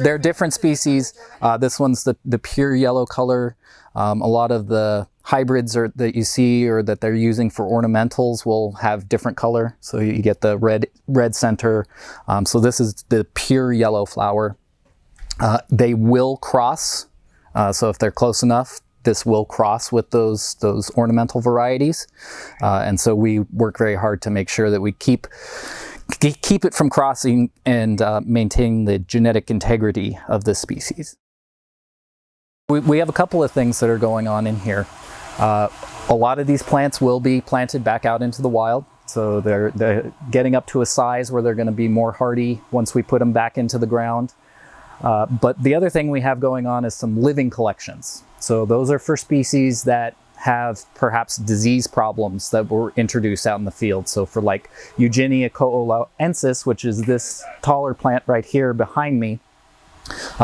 they're different species. This one's the pure yellow color. A lot of the hybrids that you see or that they're using for ornamentals will have different color. So you get the red center. So this is the pure yellow flower. They will cross. So if they're close enough, this will cross with those ornamental varieties. And so we work very hard to make sure that we keep it from crossing and maintain the genetic integrity of this species. We have a couple of things that are going on in here. A lot of these plants will be planted back out into the wild. So they're getting up to a size where they're going to be more hardy once we put them back into the ground. But the other thing we have going on is some living collections. So those are for species that have perhaps disease problems that were introduced out in the field. So for like Eugenia coolaensis, which is this taller plant right here behind me,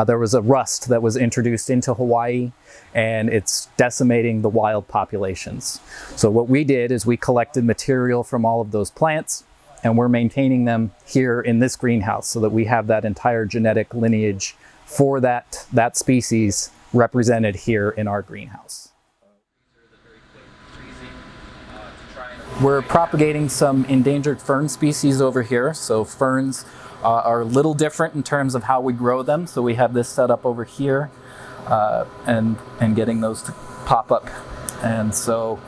there was a rust that was introduced into Hawaii, and it's decimating the wild populations. So what we did is we collected material from all of those plants, and we're maintaining them here in this greenhouse so that we have that entire genetic lineage for that species represented here in our greenhouse. We're propagating some endangered fern species over here. So ferns are a little different in terms of how we grow them. So we have this set up over here and getting those to pop up. And so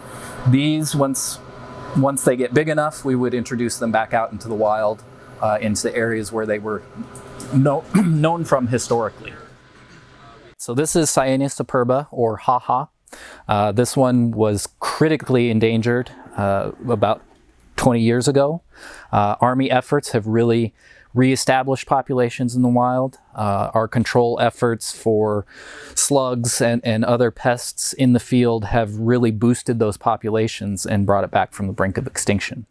these, once they get big enough, we would introduce them back out into the wild, into the areas where they were known from historically. So this is Cyanea superba, or haha. This one was critically endangered about 20 years ago. Army efforts have really reestablished populations in the wild. Our control efforts for slugs and other pests in the field have really boosted those populations and brought it back from the brink of extinction.